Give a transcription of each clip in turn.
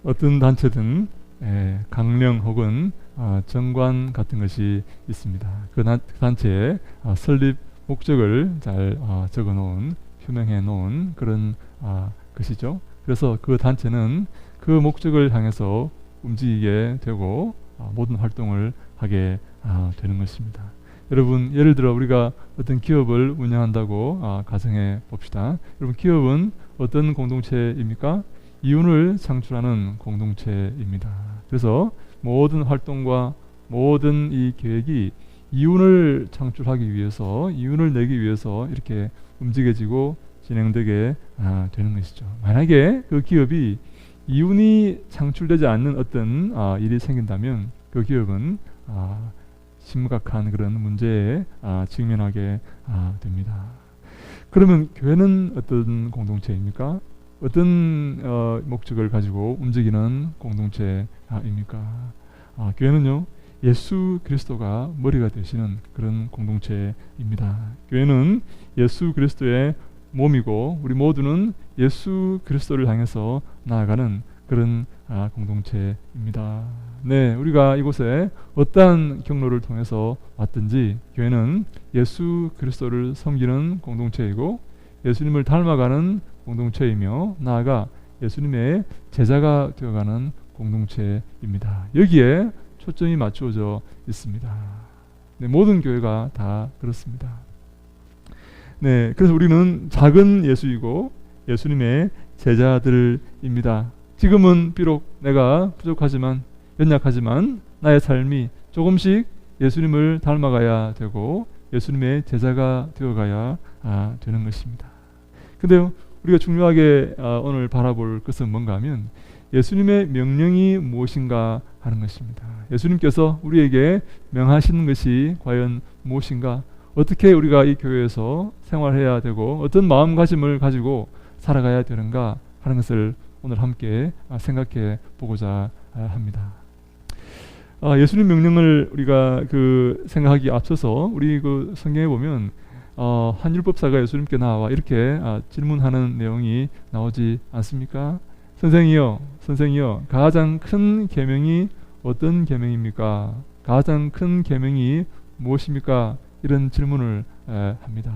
어떤 단체든 강령 혹은 정관 같은 것이 있습니다. 그 단체의 설립 목적을 잘 적어놓은 표명해 놓은 그런 것이죠. 그래서 그 단체는 그 목적을 향해서 움직이게 되고 모든 활동을 하게 되는 것입니다. 여러분, 예를 들어 우리가 어떤 기업을 운영한다고 가정해 봅시다. 여러분, 기업은 어떤 공동체입니까? 이윤을 창출하는 공동체입니다. 그래서 모든 활동과 모든 이 계획이 이윤을 창출하기 위해서, 이윤을 내기 위해서 이렇게 움직여지고 진행되게 되는 것이죠. 만약에 그 기업이 이윤이 창출되지 않는 어떤 일이 생긴다면 그 기업은 심각한 그런 문제에 직면하게 됩니다. 그러면 교회는 어떤 공동체입니까? 어떤 목적을 가지고 움직이는 공동체입니까? 교회는요, 예수 그리스도가 머리가 되시는 그런 공동체입니다. 교회는 예수 그리스도의 몸이고 우리 모두는 예수 그리스도를 향해서 나아가는 그런 공동체입니다. 네, 우리가 이곳에 어떠한 경로를 통해서 왔든지 교회는 예수 그리스도를 섬기는 공동체이고 예수님을 닮아가는 공동체이며 나아가 예수님의 제자가 되어가는 공동체입니다. 여기에 초점이 맞추어져 있습니다. 네, 모든 교회가 다 그렇습니다. 네, 그래서 우리는 작은 예수이고 예수님의 제자들입니다. 지금은 비록 내가 부족하지만 연약하지만 나의 삶이 조금씩 예수님을 닮아가야 되고 예수님의 제자가 되어가야 되는 것입니다. 근데요, 우리가 중요하게 오늘 바라볼 것은 뭔가 하면 예수님의 명령이 무엇인가 하는 것입니다. 예수님께서 우리에게 명하시는 것이 과연 무엇인가, 어떻게 우리가 이 교회에서 생활해야 되고 어떤 마음가짐을 가지고 살아가야 되는가 하는 것을 오늘 함께 생각해 보고자 합니다. 예수님 명령을 우리가 생각하기 앞서서 우리 성경에 보면 한 율법사가 예수님께 나와 이렇게 질문하는 내용이 나오지 않습니까? 선생이여, 가장 큰 계명이 어떤 계명입니까? 가장 큰 계명이 무엇입니까? 이런 질문을 합니다.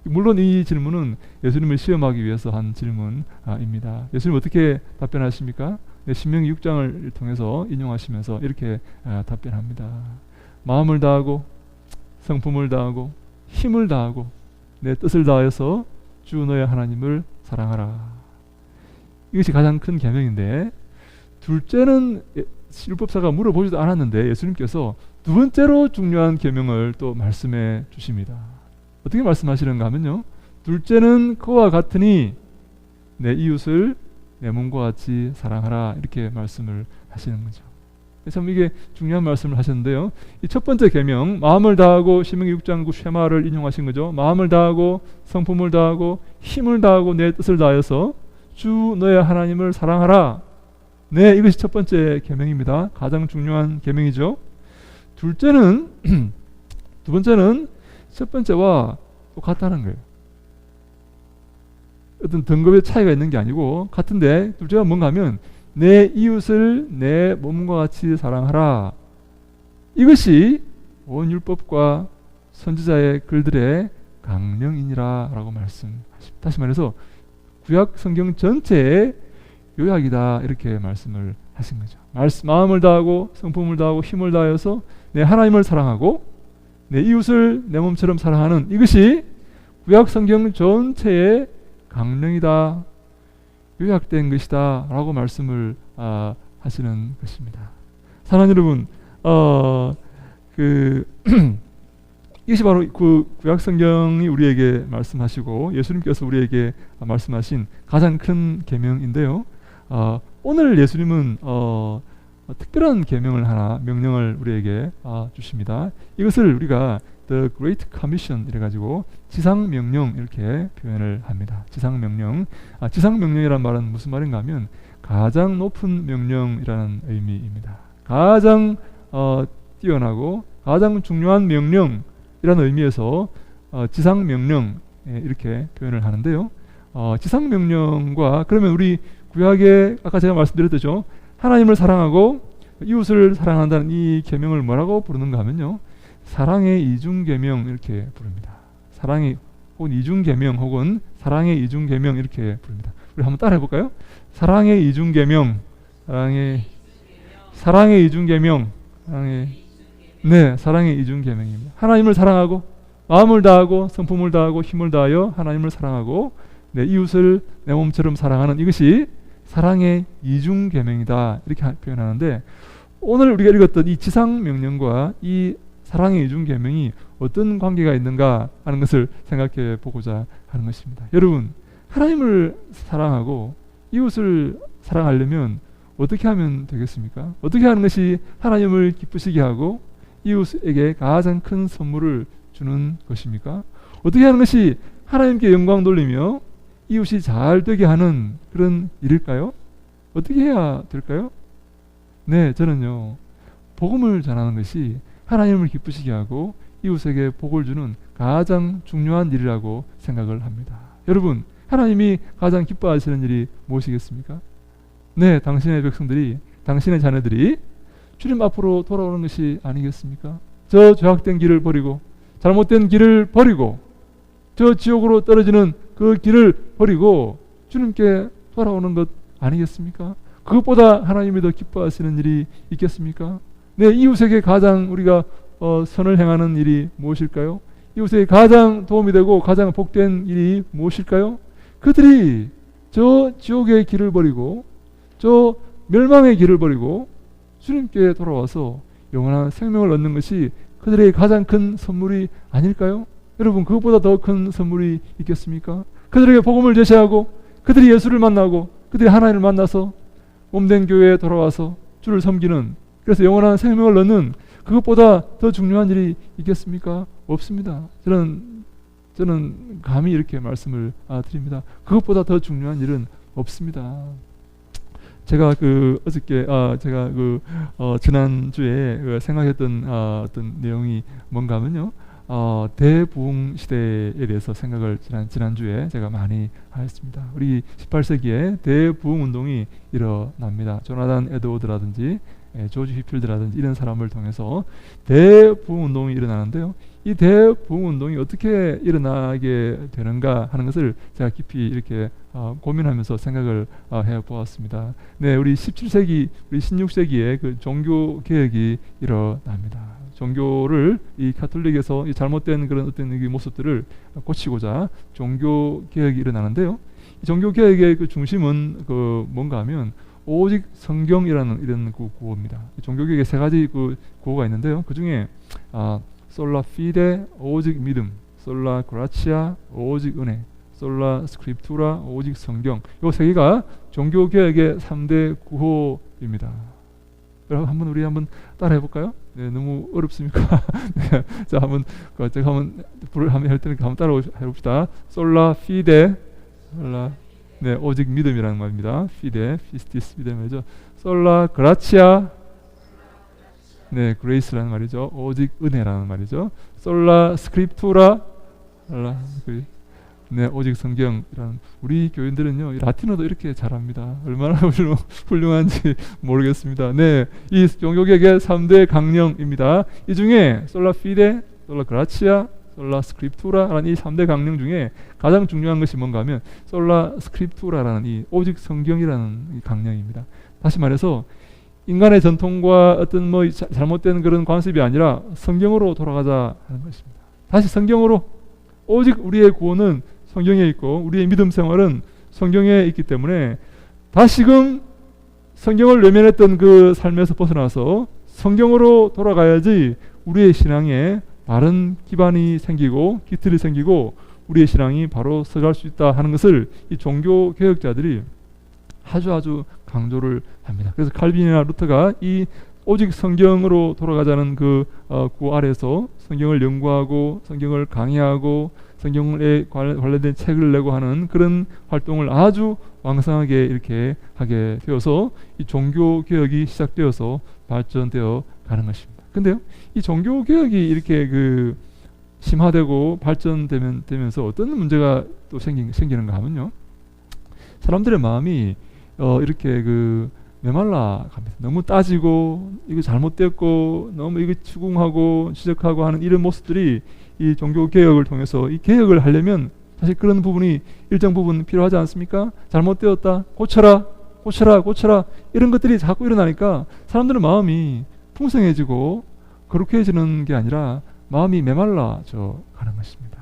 물론 이 질문은 예수님을 시험하기 위해서 한 질문입니다. 예수님 어떻게 답변하십니까? 신명기 6장을 통해서 인용하시면서 이렇게 답변합니다. 마음을 다하고 성품을 다하고 힘을 다하고 내 뜻을 다해서 주 너의 하나님을 사랑하라. 이것이 가장 큰 계명인데, 둘째는 율법사가 물어보지도 않았는데 예수님께서 두 번째로 중요한 계명을 또 말씀해 주십니다. 어떻게 말씀하시는가 하면요, 둘째는 그와 같으니 내 이웃을 내 몸과 같이 사랑하라, 이렇게 말씀을 하시는 거죠. 참 이게 중요한 말씀을 하셨는데요, 이 첫 번째 계명, 마음을 다하고 신명기 6장 9 쉐마를 인용하신 거죠. 마음을 다하고 성품을 다하고 힘을 다하고 내 뜻을 다해서 주 너의 하나님을 사랑하라. 네, 이것이 첫 번째 계명입니다. 가장 중요한 계명이죠. 두 번째는 첫 번째와 똑같다는 거예요. 어떤 등급의 차이가 있는 게 아니고 같은데, 둘째가 뭔가 하면 내 이웃을 내 몸과 같이 사랑하라. 이것이 온 율법과 선지자의 글들의 강령이니라 라고 말씀하십니다. 다시 말해서 구약 성경 전체의 요약이다, 이렇게 말씀을 하신 거죠. 마음을 다하고 성품을 다하고 힘을 다해서 내 하나님을 사랑하고 내 이웃을 내 몸처럼 사랑하는, 이것이 구약 성경 전체의 강령이다, 요약된 것이다 라고 말씀을 하시는 것입니다. 사랑하는 여러분, 이것이 바로 그 구약 성경이 우리에게 말씀하시고 예수님께서 우리에게 말씀하신 가장 큰 계명인데요, 오늘 예수님은 특별한 계명을 하나, 명령을 우리에게 주십니다. 이것을 우리가 The Great Commission 이래가지고 지상명령 이렇게 표현을 합니다. 지상명령. 지상명령이란 말은 무슨 말인가 하면 가장 높은 명령이라는 의미입니다. 가장 뛰어나고 가장 중요한 명령이라는 의미에서 지상명령 이렇게 표현을 하는데요, 지상명령과, 그러면 우리 구약에 아까 제가 말씀드렸듯이 하나님을 사랑하고 이웃을 사랑한다는 이 계명을 뭐라고 부르는가 하면요, 사랑의 이중계명 이렇게 부릅니다. 사랑의 혹은 이중계명 혹은 사랑의 이중계명 이렇게 부릅니다. 우리 한번 따라해 볼까요? 사랑의 이중계명, 사랑의 이중계명, 사랑의 이중계명입니다. 하나님을 사랑하고 마음을 다하고 성품을 다하고 힘을 다하여 하나님을 사랑하고 내 이웃을 내 몸처럼 사랑하는 이것이 사랑의 이중계명이다 이렇게 표현하는데, 오늘 우리가 읽었던 이 지상명령과 이 사랑의 이중계명이 어떤 관계가 있는가 하는 것을 생각해 보고자 하는 것입니다. 여러분, 하나님을 사랑하고 이웃을 사랑하려면 어떻게 하면 되겠습니까? 어떻게 하는 것이 하나님을 기쁘시게 하고 이웃에게 가장 큰 선물을 주는 것입니까? 어떻게 하는 것이 하나님께 영광 돌리며 이웃이 잘 되게 하는 그런 일일까요? 어떻게 해야 될까요? 네, 저는요, 복음을 전하는 것이 하나님을 기쁘시게 하고 이웃에게 복을 주는 가장 중요한 일이라고 생각을 합니다. 여러분, 하나님이 가장 기뻐하시는 일이 무엇이겠습니까? 네, 당신의 백성들이, 당신의 자녀들이 주님 앞으로 돌아오는 것이 아니겠습니까? 저 죄악된 길을 버리고 잘못된 길을 버리고 저 지옥으로 떨어지는 그 길을 버리고 주님께 돌아오는 것 아니겠습니까? 그것보다 하나님이 더 기뻐하시는 일이 있겠습니까? 네, 이웃에게 가장 우리가 선을 행하는 일이 무엇일까요? 이웃에게 가장 도움이 되고 가장 복된 일이 무엇일까요? 그들이 저 지옥의 길을 버리고 저 멸망의 길을 버리고 주님께 돌아와서 영원한 생명을 얻는 것이 그들의 가장 큰 선물이 아닐까요? 여러분, 그것보다 더 큰 선물이 있겠습니까? 그들에게 복음을 제시하고 그들이 예수를 만나고 그들이 하나님을 만나서 몸된 교회에 돌아와서 주를 섬기는, 그래서 영원한 생명을 얻는, 그것보다 더 중요한 일이 있겠습니까? 없습니다. 저는 감히 이렇게 말씀을 드립니다. 그것보다 더 중요한 일은 없습니다. 제가 어저께 제가 지난주에 생각했던 어떤 내용이 뭔가 하면요, 대부흥 시대에 대해서 생각을 지난주에 제가 많이 하였습니다. 우리 18세기에 대부흥 운동이 일어납니다. 조나단 에드워드라든지 조지 휘필드라든지 이런 사람을 통해서 대부흥 운동이 일어나는데요, 이 대부흥 운동이 어떻게 일어나게 되는가 하는 것을 제가 깊이 이렇게 고민하면서 생각을 해보았습니다. 네, 우리 17세기, 우리 16세기에 그 종교 개혁이 일어납니다. 종교를 이 가톨릭에서 이 잘못된 그런 어떤 이 모습들을 고치고자 종교 개혁이 일어나는데요, 이 종교 개혁의 그 중심은 뭔가 하면 오직 성경이라는 이런 구호입니다. 종교 개혁에 세 가지 구호가 있는데요, 그 중에 솔라 피데 오직 믿음, 솔라 그라치아 오직 은혜, 솔라 스크립투라 오직 성경, 이 세 개가 종교 개혁의 3대 구호입니다. 여러분, 우리 한번 따라해 볼까요? 네, 너무 어렵습니까? 네, 자, 제가 불을 할 테니까 한번 따라해 봅시다. 솔라 피데, 네, 오직 믿음이라는 말입니다. 피데, 피스티스 믿음이죠. 솔라 그라치아, 네, 그레이스라는 말이죠. 오직 은혜라는 말이죠. 솔라 스크립투라, 네, 오직 성경이라는. 우리 교인들은요, 이 라틴어도 이렇게 잘합니다. 얼마나 훌륭한지 모르겠습니다. 네, 이 종교개혁의 3대 강령입니다. 이 중에 솔라 피데, 솔라 그라치아, 솔라 스크립투라라는 이 3대 강령 중에 가장 중요한 것이 뭔가 하면 솔라 스크립투라라는 이 오직 성경이라는 이 강령입니다. 다시 말해서 인간의 전통과 어떤 잘못된 그런 관습이 아니라 성경으로 돌아가자 하는 것입니다. 다시 성경으로, 오직 우리의 구원은 성경에 있고 우리의 믿음 생활은 성경에 있기 때문에 다시금 성경을 외면했던 그 삶에서 벗어나서 성경으로 돌아가야지 우리의 신앙에 바른 기반이 생기고 기틀이 생기고 우리의 신앙이 바로 서갈 수 있다 하는 것을 이 종교 개혁자들이 아주 강조를 합니다. 그래서 칼빈이나 루터가 이 오직 성경으로 돌아가자는 그 구호 아래서 성경을 연구하고 성경을 강의하고 성경에 관련된 책을 내고 하는 그런 활동을 아주 왕성하게 이렇게 하게 되어서 이 종교 개혁이 시작되어서 발전되어 가는 것입니다. 근데요, 이 종교 개혁이 이렇게 심화되고 발전되면서 어떤 문제가 또 생기는가 하면요, 사람들의 마음이 이렇게 그 메말라 갑니다. 너무 따지고 이거 잘못됐고 너무 이거 추궁하고 지적하고 하는 이런 모습들이 이 종교 개혁을 통해서 이 개혁을 하려면 사실 그런 부분이 일정 부분 필요하지 않습니까? 잘못되었다, 고쳐라, 고쳐라, 고쳐라 이런 것들이 자꾸 일어나니까 사람들의 마음이 풍성해지고 거룩해지는 게 아니라 마음이 메말라져 가는 것입니다.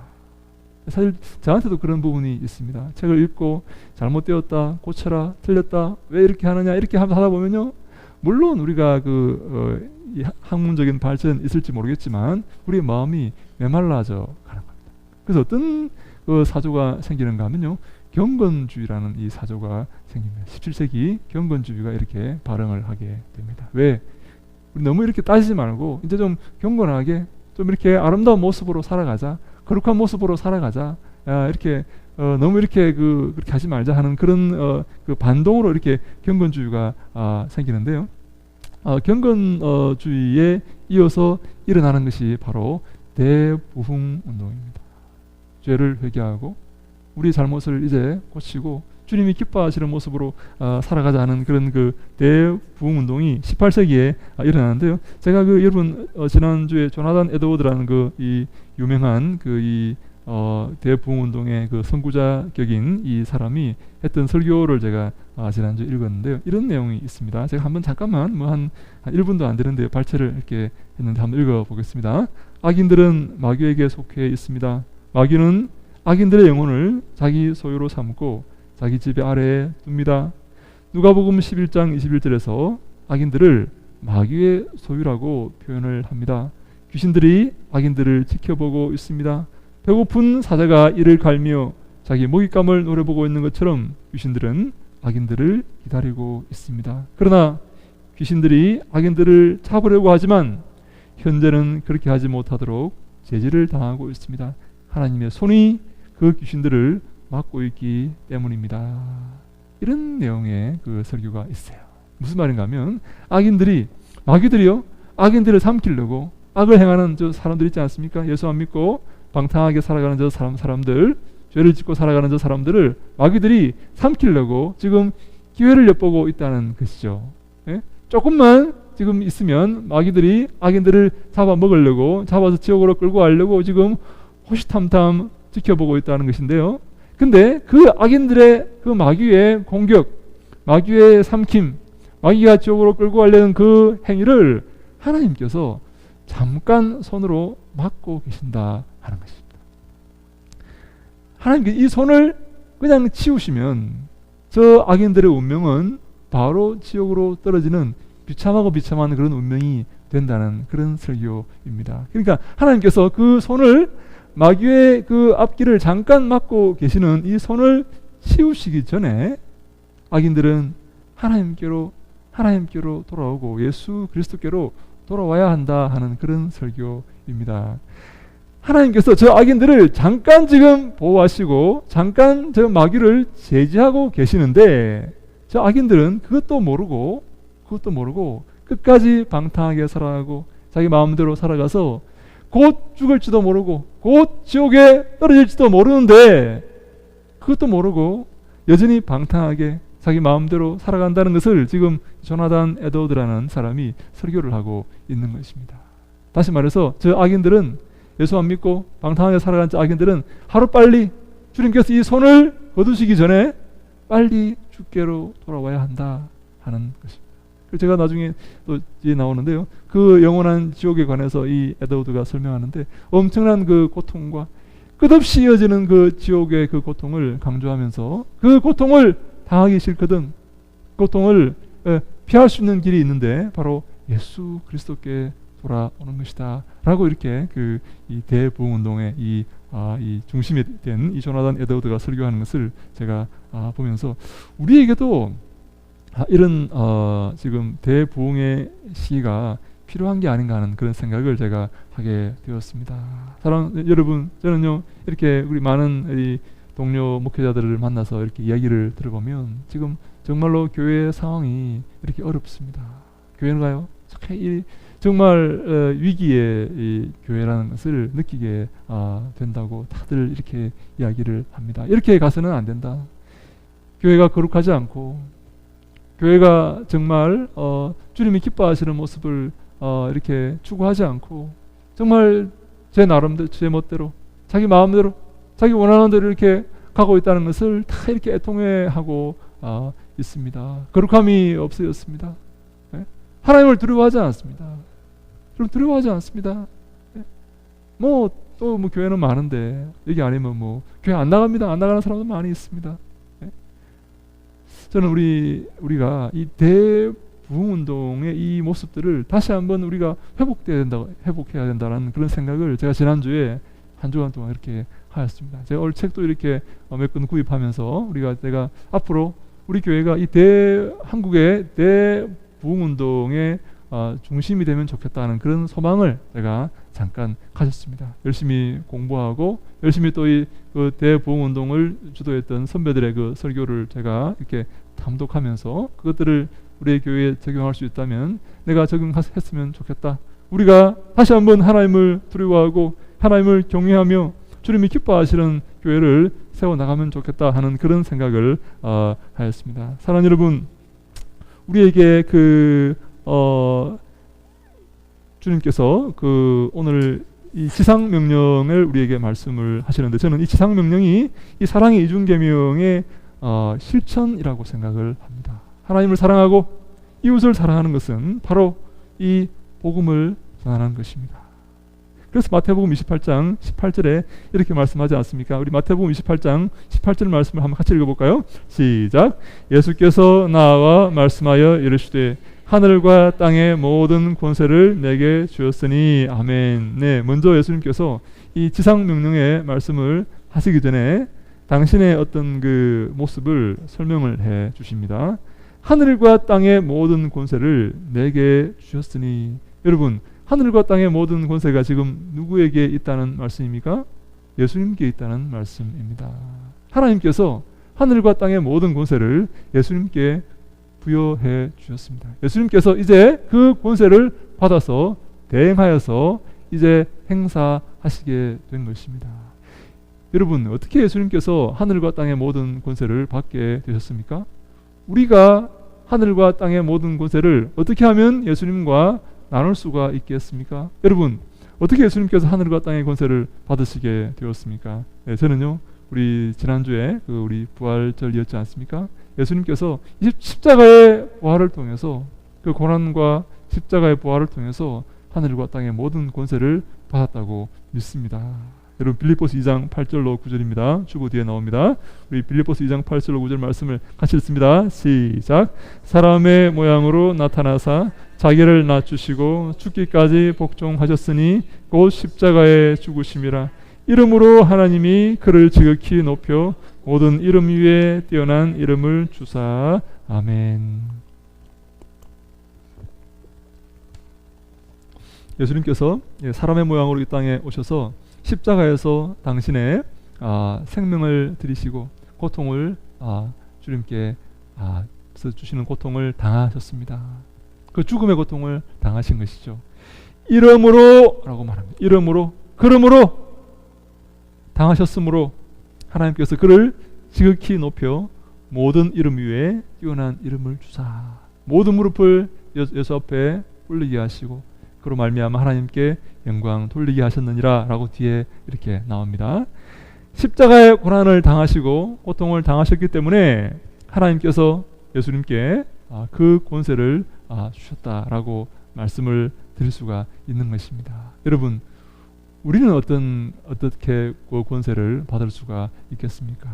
사실 저한테도 그런 부분이 있습니다. 책을 읽고 잘못되었다, 고쳐라, 틀렸다, 왜 이렇게 하느냐 이렇게 하다 보면요, 물론 우리가 이 학문적인 발전이 있을지 모르겠지만 우리의 마음이 메말라져 가는 겁니다. 그래서 어떤 사조가 생기는가 하면요, 경건주의라는 이 사조가 생깁니다. 17세기 경건주의가 이렇게 발흥을 하게 됩니다. 왜? 우리 너무 이렇게 따지지 말고 이제 좀 경건하게 좀 이렇게 아름다운 모습으로 살아가자, 거룩한 모습으로 살아가자, 이렇게 너무 이렇게 그렇게 하지 말자 하는 그런 그 반동으로 이렇게 경건주의가 생기는데요. 경건주의에 이어서 일어나는 것이 바로 대부흥 운동입니다. 죄를 회개하고 우리 잘못을 이제 고치고 주님이 기뻐하시는 모습으로 살아가자는 그런 그 대부흥 운동이 18세기에 일어나는데요. 제가 여러분 지난주에 조나단 에드워드라는 이 유명한 이 대부흥 운동의 그 선구자격인 이 사람이 했던 설교를 제가 지난주에 읽었는데요. 이런 내용이 있습니다. 제가 한번 잠깐만 한 1분도 안 되는데 발췌를 이렇게 했는데 한번 읽어보겠습니다. 악인들은 마귀에게 속해 있습니다. 마귀는 악인들의 영혼을 자기 소유로 삼고 자기 지배 아래에 둡니다. 누가복음 11장 21절에서 악인들을 마귀의 소유라고 표현을 합니다. 귀신들이 악인들을 지켜보고 있습니다. 배고픈 사자가 이를 갈며 자기 먹잇감을 노려보고 있는 것처럼 귀신들은 악인들을 기다리고 있습니다. 그러나 귀신들이 악인들을 잡으려고 하지만 현재는 그렇게 하지 못하도록 제지를 당하고 있습니다. 하나님의 손이 그 귀신들을 막고 있기 때문입니다. 이런 내용의 그 설교가 있어요. 무슨 말인가 하면 마귀들이요, 악인들을 삼키려고 악을 행하는 저 사람들 있지 않습니까? 예수 안 믿고 방탕하게 살아가는 저 사람들, 죄를 짓고 살아가는 저 사람들을 마귀들이 삼키려고 지금 기회를 엿보고 있다는 것이죠. 예? 조금만 지금 있으면 마귀들이 악인들을 잡아먹으려고, 잡아서 지옥으로 끌고 가려고 지금 호시탐탐 지켜보고 있다는 것인데요. 근데 그 악인들의 그 마귀의 공격, 마귀의 삼킴, 마귀가 지옥으로 끌고 가려는 그 행위를 하나님께서 잠깐 손으로 막고 계신다 하는 것입니다. 하나님께서 이 손을 그냥 치우시면 저 악인들의 운명은 바로 지옥으로 떨어지는 비참하고 비참한 그런 운명이 된다는 그런 설교입니다. 그러니까 하나님께서 그 손을, 마귀의 그 앞길을 잠깐 막고 계시는 이 손을 치우시기 전에 악인들은 하나님께로 돌아오고 예수 그리스도께로 돌아와야 한다 하는 그런 설교입니다. 하나님께서 저 악인들을 잠깐 지금 보호하시고 잠깐 저 마귀를 제지하고 계시는데 저 악인들은 그것도 모르고 끝까지 방탕하게 살아가고 자기 마음대로 살아가서 곧 죽을지도 모르고 곧 지옥에 떨어질지도 모르는데 그것도 모르고 여전히 방탕하게 자기 마음대로 살아간다는 것을 지금 조나단 에드워드라는 사람이 설교를 하고 있는 것입니다. 다시 말해서 저 악인들은, 예수 안 믿고 방탕하게 살아가는 저 악인들은 하루빨리 주님께서 이 손을 거두시기 전에 빨리 주께로 돌아와야 한다 하는 것입니다. 제가 나중에 또 뒤에 나오는데요, 그 영원한 지옥에 관해서 이 에드워드가 설명하는데 엄청난 그 고통과 끝없이 이어지는 그 지옥의 그 고통을 강조하면서 그 고통을 당하기 싫거든 고통을 피할 수 있는 길이 있는데 바로 예수 그리스도께 돌아오는 것이다 라고 이렇게 이 대부흥 운동의 이 중심이 된 이 조나단 에드워드가 설교하는 것을 제가 보면서 우리에게도 이런 지금 대부흥의 시기가 필요한 게 아닌가 하는 그런 생각을 제가 하게 되었습니다. 사랑하는 여러분, 저는요 이렇게 우리 많은 이 동료 목회자들을 만나서 이렇게 이야기를 들어보면 지금 정말로 교회의 상황이 이렇게 어렵습니다. 교회가요 정말 위기의 이 교회라는 것을 느끼게 된다고 다들 이렇게 이야기를 합니다. 이렇게 가서는 안 된다. 교회가 거룩하지 않고 교회가 정말 주님이 기뻐하시는 모습을 이렇게 추구하지 않고 정말 제 나름대로, 제 멋대로, 자기 마음대로, 자기 원하는 대로 이렇게 가고 있다는 것을 다 이렇게 애통해하고 있습니다. 거룩함이 없어졌습니다. 네? 하나님을 두려워하지 않습니다. 좀 두려워하지 않습니다. 네? 또 교회는 많은데 여기 아니면 교회 안 나갑니다. 안 나가는 사람도 많이 있습니다. 네? 저는 우리가 이 대부흥운동의 이 모습들을 다시 한번 우리가 회복해야 된다는 그런 생각을 제가 지난주에 한 주간 동안 이렇게 하였습니다. 제가 오늘 책도 이렇게 몇 권 구입하면서 내가 앞으로 우리 교회가 이 한국의 대부흥운동의 중심이 되면 좋겠다는 그런 소망을 제가 잠깐 가졌습니다. 열심히 공부하고 열심히 또 이 그 대부흥운동을 주도했던 선배들의 그 설교를 제가 이렇게 감독하면서 그것들을 우리의 교회에 적용할 수 있다면 내가 적용했으면 좋겠다. 우리가 다시 한번 하나님을 두려워하고 하나님을 경외하며 주님이 기뻐하시는 교회를 세워나가면 좋겠다 하는 그런 생각을 하였습니다. 사랑하는 여러분, 우리에게 주님께서 오늘 이 지상명령을 우리에게 말씀을 하시는데 저는 이 지상명령이 이 사랑의 이중계명의 실천이라고 생각을 합니다. 하나님을 사랑하고 이웃을 사랑하는 것은 바로 이 복음을 전하는 것입니다. 그래서 마태복음 28장 18절에 이렇게 말씀하지 않습니까? 우리 마태복음 28장 18절 말씀을 한번 같이 읽어볼까요? 시작. 예수께서 나와 말씀하여 이르시되 하늘과 땅의 모든 권세를 내게 주었으니 아멘. 네, 먼저 예수님께서 이 지상명령의 말씀을 하시기 전에 당신의 어떤 그 모습을 설명을 해 주십니다. 하늘과 땅의 모든 권세를 내게 주셨으니. 여러분, 하늘과 땅의 모든 권세가 지금 누구에게 있다는 말씀입니까? 예수님께 있다는 말씀입니다. 하나님께서 하늘과 땅의 모든 권세를 예수님께 부여해 주셨습니다. 예수님께서 이제 그 권세를 받아서 대행하여서 이제 행사하시게 된 것입니다. 여러분, 어떻게 예수님께서 하늘과 땅의 모든 권세를 받게 되셨습니까? 우리가 하늘과 땅의 모든 권세를 어떻게 하면 예수님과 나눌 수가 있겠습니까? 여러분, 어떻게 예수님께서 하늘과 땅의 권세를 받으시게 되었습니까? 네, 저는요, 우리 지난주에 우리 부활절이었지 않습니까? 예수님께서 이 십자가의 부활을 통해서 그 고난과 십자가의 부활을 통해서 하늘과 땅의 모든 권세를 받았다고 믿습니다. 여러분, 빌립보서 2장 8절로 9절입니다. 주보 뒤에 나옵니다. 우리 빌립보서 2장 8절로 9절 말씀을 같이 읽습니다. 시작. 사람의 모양으로 나타나사 자기를 낮추시고 죽기까지 복종하셨으니 곧 십자가에 죽으심이라. 이름으로 하나님이 그를 지극히 높여 모든 이름 위에 뛰어난 이름을 주사. 아멘. 예수님께서 사람의 모양으로 이 땅에 오셔서 십자가에서 당신의 생명을 드리시고 고통을 주님께 주시는 고통을 당하셨습니다. 그 죽음의 고통을 당하신 것이죠. 이름으로 라고 말합니다. 이름으로, 그러므로 당하셨으므로 하나님께서 그를 지극히 높여 모든 이름 위에 뛰어난 이름을 주사. 모든 무릎을 예수 앞에 꿇리게 하시고 그로 말미암아 하나님께 영광 돌리게 하셨느니라 라고 뒤에 이렇게 나옵니다. 십자가의 고난을 당하시고 고통을 당하셨기 때문에 하나님께서 예수님께 그 권세를 주셨다라고 말씀을 드릴 수가 있는 것입니다. 여러분, 우리는 어떻게 그 권세를 받을 수가 있겠습니까?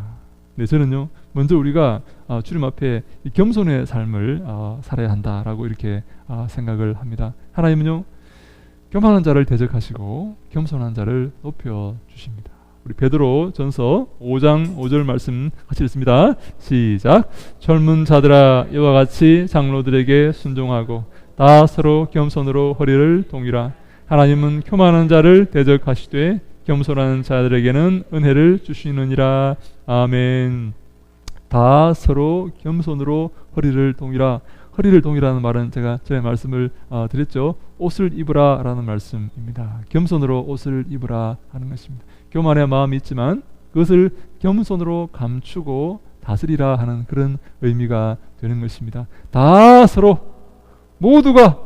네, 저는요, 먼저 우리가 주님 앞에 이 겸손의 삶을 살아야 한다라고 이렇게 생각을 합니다. 하나님은요, 교만한 자를 대적하시고 겸손한 자를 높여 주십니다. 우리 베드로 전서 5장 5절 말씀 같이 읽습니다. 시작. 젊은 자들아 이와 같이 장로들에게 순종하고 다 서로 겸손으로 허리를 동이라. 하나님은 교만한 자를 대적하시되 겸손한 자들에게는 은혜를 주시느니라. 아멘. 다 서로 겸손으로 허리를 동이라. 허리를 동이라는 말은 제가 전에 말씀을 드렸죠. 옷을 입으라 라는 말씀입니다. 겸손으로 옷을 입으라 하는 것입니다. 교만의 마음이 있지만 그것을 겸손으로 감추고 다스리라 하는 그런 의미가 되는 것입니다. 다 서로 모두가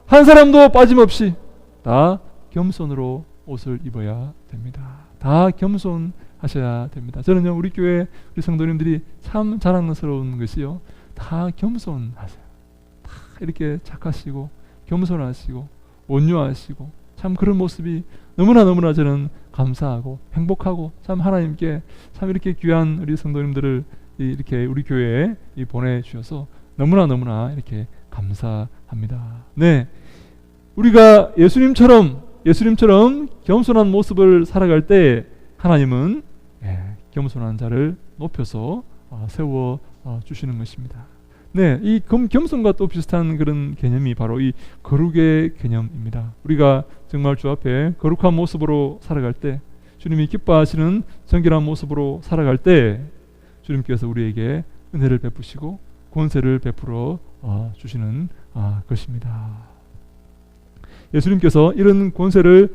한 사람도 빠짐없이 다 겸손으로 옷을 입어야 됩니다. 다 겸손하셔야 됩니다. 저는요, 우리 교회 우리 성도님들이 참 자랑스러운 것이요, 다 겸손하세요. 다 이렇게 착하시고 겸손하시고 온유하시고 참 그런 모습이 너무나 저는 감사하고 행복하고, 참 하나님께 참 이렇게 귀한 우리 성도님들을 이렇게 우리 교회에 보내주셔서 너무나 이렇게 감사합니다. 네, 우리가 예수님처럼 겸손한 모습을 살아갈 때 하나님은 겸손한 자를 높여서 세워 주시는 것입니다. 네, 이 겸손과 또 비슷한 그런 개념이 바로 이 거룩의 개념입니다. 우리가 정말 주 앞에 거룩한 모습으로 살아갈 때, 주님이 기뻐하시는 정결한 모습으로 살아갈 때 주님께서 우리에게 은혜를 베푸시고 권세를 베풀어 주시는 것입니다. 예수님께서 이런 권세를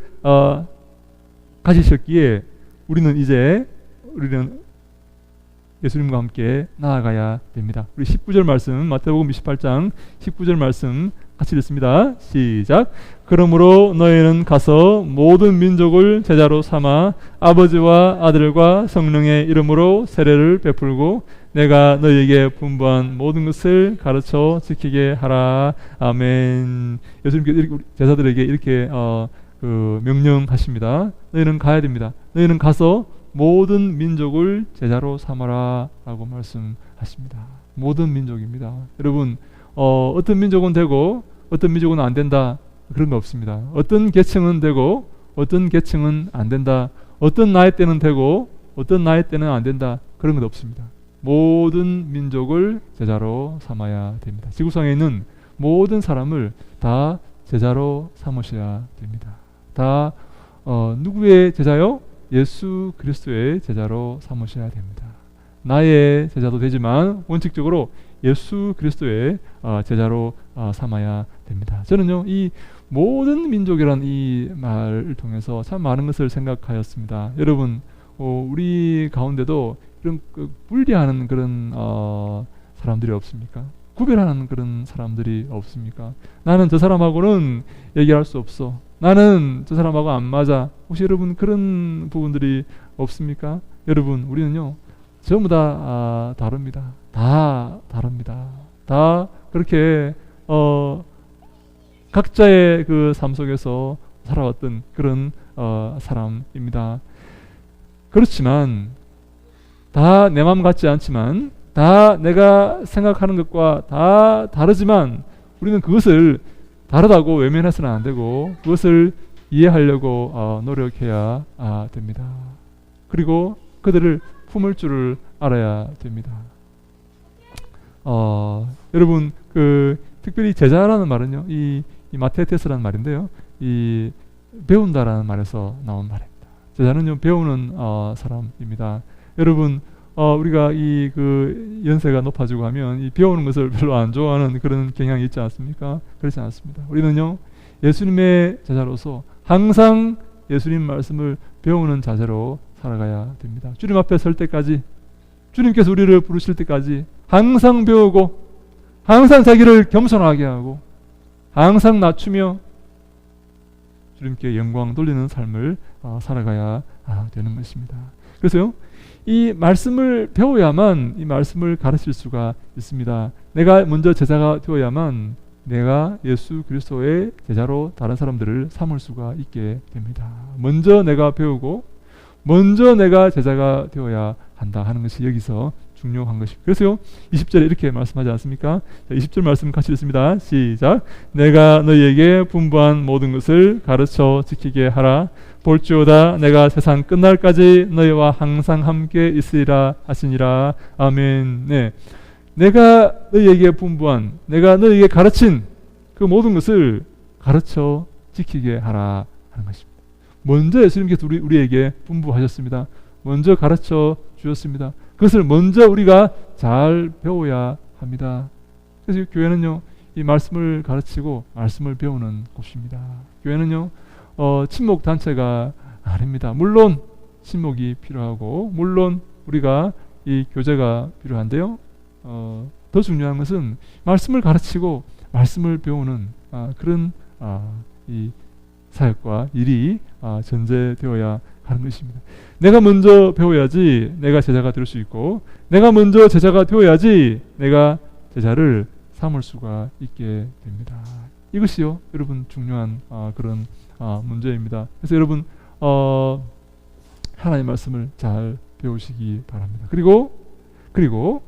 가지셨기에 우리는 예수님과 함께 나아가야 됩니다. 우리 19절 말씀, 마태복음 28장 19절 말씀 같이 읽습니다. 시작. 그러므로 너희는 가서 모든 민족을 제자로 삼아 아버지와 아들과 성령의 이름으로 세례를 베풀고 내가 너희에게 분부한 모든 것을 가르쳐 지키게 하라. 아멘. 예수님께서 제자들에게 이렇게 명령하십니다. 너희는 가야 됩니다. 너희는 가서 모든 민족을 제자로 삼아라 라고 말씀하십니다. 모든 민족입니다. 여러분, 어떤 민족은 되고 어떤 민족은 안 된다, 그런 거 없습니다. 어떤 계층은 되고 어떤 계층은 안 된다, 어떤 나이 때는 되고 어떤 나이 때는 안 된다, 그런 것 없습니다. 모든 민족을 제자로 삼아야 됩니다. 지구상에 있는 모든 사람을 다 제자로 삼으셔야 됩니다. 다 누구의 제자요? 예수 그리스도의 제자로 삼으셔야 됩니다. 나의 제자도 되지만 원칙적으로 예수 그리스도의 제자로 삼아야 됩니다. 저는요, 이 모든 민족이란 이 말을 통해서 참 많은 것을 생각하였습니다. 여러분, 우리 가운데도 이런 분리하는 그런 사람들이 없습니까? 구별하는 그런 사람들이 없습니까? 나는 저 사람하고는 얘기할 수 없어. 나는 저 사람하고 안 맞아. 혹시 여러분 그런 부분들이 없습니까? 여러분, 우리는요 전부 다 다릅니다. 다 다릅니다. 다 그렇게 각자의 그 삶 속에서 살아왔던 그런 사람입니다. 그렇지만 다 내 마음 같지 않지만, 다 내가 생각하는 것과 다 다르지만 우리는 그것을 다르다고 외면해서는 안 되고 그것을 이해하려고 노력해야 됩니다. 그리고 그들을 품을 줄을 알아야 됩니다. 여러분, 특별히 제자라는 말은요, 이 마테테스라는 말인데요, 이 배운다라는 말에서 나온 말입니다. 제자는요, 배우는 사람입니다. 여러분, 우리가 연세가 높아지고 하면 이 배우는 것을 별로 안 좋아하는 그런 경향이 있지 않습니까? 그렇지 않습니다. 우리는요, 예수님의 제자로서 항상 예수님 말씀을 배우는 자세로 살아가야 됩니다. 주님 앞에 설 때까지, 주님께서 우리를 부르실 때까지 항상 배우고, 항상 자기를 겸손하게 하고, 항상 낮추며 주님께 영광 돌리는 삶을 살아가야 되는 것입니다. 그래서요, 이 말씀을 배워야만 이 말씀을 가르칠 수가 있습니다. 내가 먼저 제자가 되어야만 내가 예수 그리스도의 제자로 다른 사람들을 삼을 수가 있게 됩니다. 먼저 내가 배우고 먼저 내가 제자가 되어야 한다 하는 것이 여기서 중요한 것입니다. 그래서요, 20절에 이렇게 말씀하지 않습니까? 20절 말씀 같이 읽습니다. 시작. 내가 너희에게 분부한 모든 것을 가르쳐 지키게 하라. 볼지어다 내가 세상 끝날까지 너희와 항상 함께 있으리라 하시니라. 아멘. 네, 내가 너희에게 분부한, 내가 너희에게 가르친 그 모든 것을 가르쳐 지키게 하라 하는 것입니다. 먼저 예수님께서 우리에게 분부하셨습니다. 먼저 가르쳐 주셨습니다. 그것을 먼저 우리가 잘 배워야 합니다. 그래서 교회는요, 이 말씀을 가르치고 말씀을 배우는 곳입니다. 교회는요, 친목 단체가 아닙니다. 물론 친목이 필요하고, 물론 우리가 이 교제가 필요한데요. 더 중요한 것은 말씀을 가르치고 말씀을 배우는 그런 이 사역과 일이 전제되어야 하는 것입니다. 내가 먼저 배워야지 내가 제자가 될 수 있고, 내가 먼저 제자가 되어야지 내가 제자를 삼을 수가 있게 됩니다. 이것이요, 여러분, 중요한 그런 문제입니다. 그래서 여러분 하나님의 말씀을 잘 배우시기 바랍니다. 그리고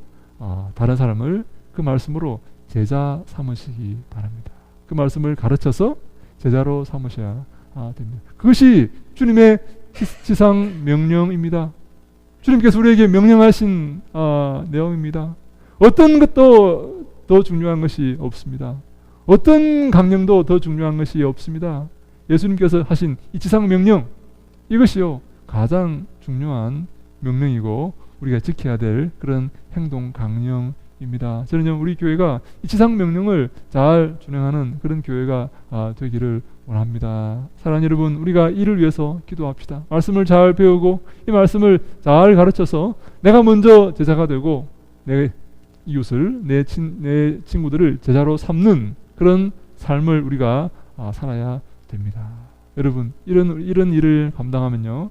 다른 사람을 그 말씀으로 제자 삼으시기 바랍니다. 그 말씀을 가르쳐서 제자로 삼으셔야 됩니다. 그것이 주님의 지상 명령입니다. 주님께서 우리에게 명령하신 내용입니다. 어떤 것도 더 중요한 것이 없습니다. 어떤 강령도 더 중요한 것이 없습니다. 예수님께서 하신 이 지상 명령, 이것이요 가장 중요한 명령이고 우리가 지켜야 될 그런 행동 강령입니다. 저는요, 우리 교회가 이 지상 명령을 잘 준행하는 그런 교회가 되기를 원합니다. 사랑하는 여러분, 우리가 이를 위해서 기도합시다. 말씀을 잘 배우고 이 말씀을 잘 가르쳐서 내가 먼저 제자가 되고 내 이웃을, 내 친구들을 제자로 삼는 그런 삶을 우리가 살아야 됩니다. 여러분, 이런 일을 감당하면요,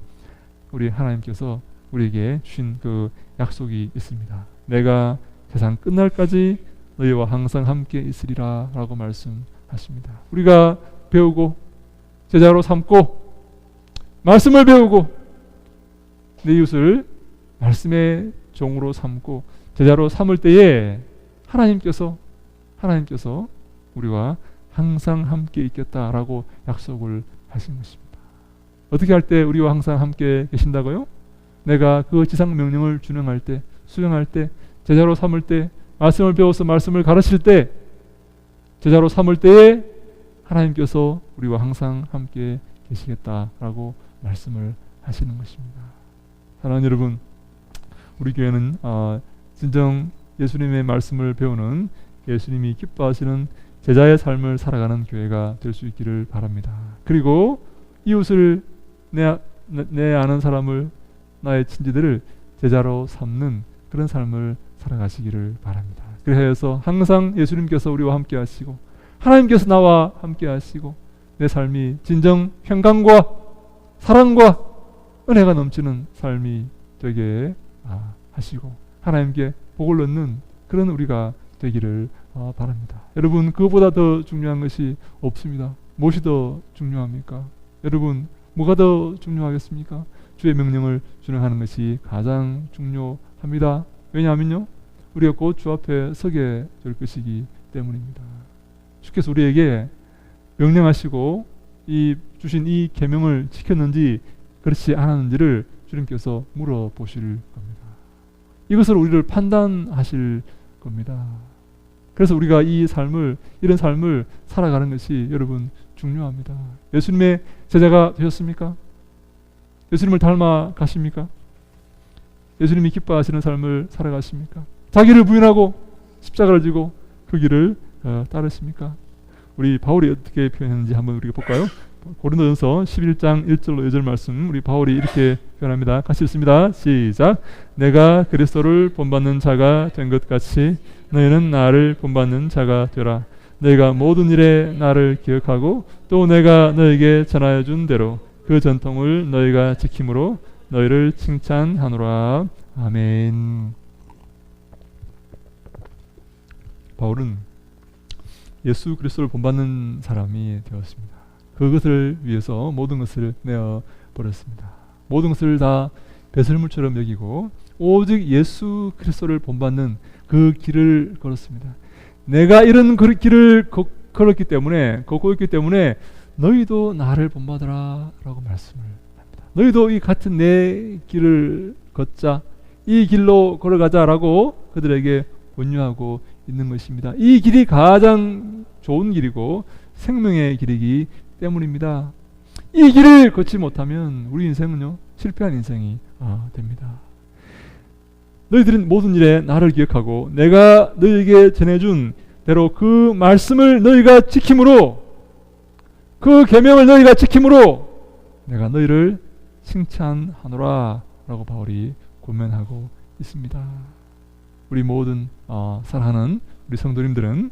우리 하나님께서 우리에게 주신 그 약속이 있습니다. 내가 세상 끝날까지 너희와 항상 함께 있으리라 라고 말씀하십니다. 우리가 배우고 제자로 삼고 말씀을 배우고 내 이웃을 말씀의 종으로 삼고 제자로 삼을 때에 하나님께서 우리와 항상 함께 있겠다라고 약속을 하신 것입니다. 어떻게 할 때 우리와 항상 함께 계신다고요? 내가 그 지상 명령을 준행할 때, 수행할 때, 제자로 삼을 때, 말씀을 배워서 말씀을 가르칠 때, 제자로 삼을 때에 하나님께서 우리와 항상 함께 계시겠다라고 말씀을 하시는 것입니다. 사랑하는 여러분, 우리 교회는 진정 예수님의 말씀을 배우는, 예수님이 기뻐하시는 제자의 삶을 살아가는 교회가 될 수 있기를 바랍니다. 그리고 이웃을, 내 아는 사람을, 나의 친지들을 제자로 삼는 그런 삶을 살아가시기를 바랍니다. 그래서 항상 예수님께서 우리와 함께 하시고 하나님께서 나와 함께 하시고 내 삶이 진정 평강과 사랑과 은혜가 넘치는 삶이 되게 하시고 하나님께 복을 얻는 그런 우리가 되기를 바랍니다. 여러분, 그것보다 더 중요한 것이 없습니다. 무엇이 더 중요합니까? 여러분, 뭐가 더 중요하겠습니까? 주의 명령을 준행하는 것이 가장 중요합니다. 왜냐하면요, 우리가 곧 주 앞에 서게 될 것이기 때문입니다. 주께서 우리에게 명령하시고 주신 이 계명을 지켰는지 그렇지 않았는지를 주님께서 물어보실 겁니다. 이것을 우리를 판단하실 겁니다. 그래서 우리가 이런 삶을 살아가는 것이 여러분 중요합니다. 예수님의 제자가 되셨습니까? 예수님을 닮아 가십니까? 예수님이 기뻐하시는 삶을 살아가십니까? 자기를 부인하고 십자가를 지고 그 길을 따르십니까? 우리 바울이 어떻게 표현했는지 한번 우리가 볼까요? 고린도전서 11장 1절로 2절 말씀, 우리 바울이 이렇게 표현합니다. 같이 읽습니다. 시작. 내가 그리스도를 본받는 자가 된 것 같이 너희는 나를 본받는 자가 되라. 너희가 모든 일에 나를 기억하고 또 내가 너희에게 전하여 준 대로 그 전통을 너희가 지킴으로 너희를 칭찬하노라. 아멘. 바울은 예수 그리스도를 본받는 사람이 되었습니다. 그것을 위해서 모든 것을 내어 버렸습니다. 모든 것을 다 배설물처럼 여기고 오직 예수 그리스도를 본받는 그 길을 걸었습니다. 내가 이런 길을 걷고 있기 때문에 너희도 나를 본받으라 라고 말씀을 합니다. 너희도 이 같은 내 길을 걷자, 이 길로 걸어가자 라고 그들에게 권유하고 있는 것입니다. 이 길이 가장 좋은 길이고 생명의 길이기 때문입니다. 이 길을 걷지 못하면 우리 인생은요, 실패한 인생이 됩니다. 너희들은 모든 일에 나를 기억하고 내가 너희에게 전해준 대로 그 말씀을 너희가 지킴으로, 그 계명을 너희가 지킴으로 내가 너희를 칭찬하노라 라고 바울이 권면하고 있습니다. 우리 모든 사랑하는 우리 성도님들은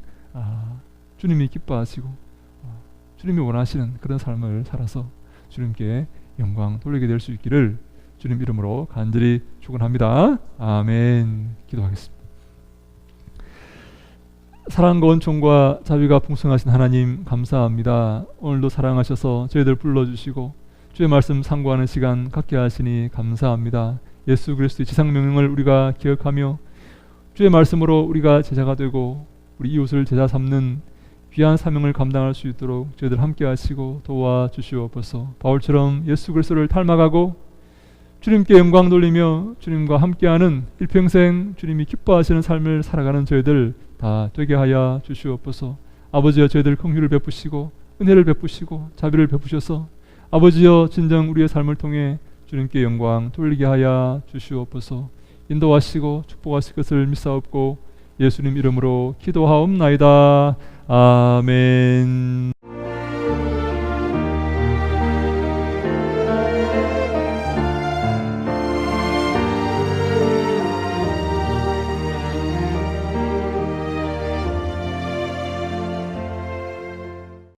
주님이 기뻐하시고 주님이 원하시는 그런 삶을 살아서 주님께 영광 돌리게 될 수 있기를 주님 이름으로 간절히 축원합니다. 아멘. 기도하겠습니다. 사랑과 은총과 자비가 풍성하신 하나님 감사합니다. 오늘도 사랑하셔서 저희들 불러주시고 주의 말씀 상고하는 시간 갖게 하시니 감사합니다. 예수 그리스도의 지상명령을 우리가 기억하며 주의 말씀으로 우리가 제자가 되고 우리 이웃을 제자 삼는 귀한 사명을 감당할 수 있도록 저희들 함께 하시고 도와주시옵소서. 바울처럼 예수 그리스도를 닮아가고 주님께 영광 돌리며 주님과 함께하는 일평생 주님이 기뻐하시는 삶을 살아가는 저희들 다 되게 하여 주시옵소서. 아버지여 저희들 긍휼을 베푸시고 은혜를 베푸시고 자비를 베푸셔서 아버지여 진정 우리의 삶을 통해 주님께 영광 돌리게 하여 주시옵소서. 인도하시고 축복하실 것을 믿사옵고 예수님 이름으로 기도하옵나이다. 아멘.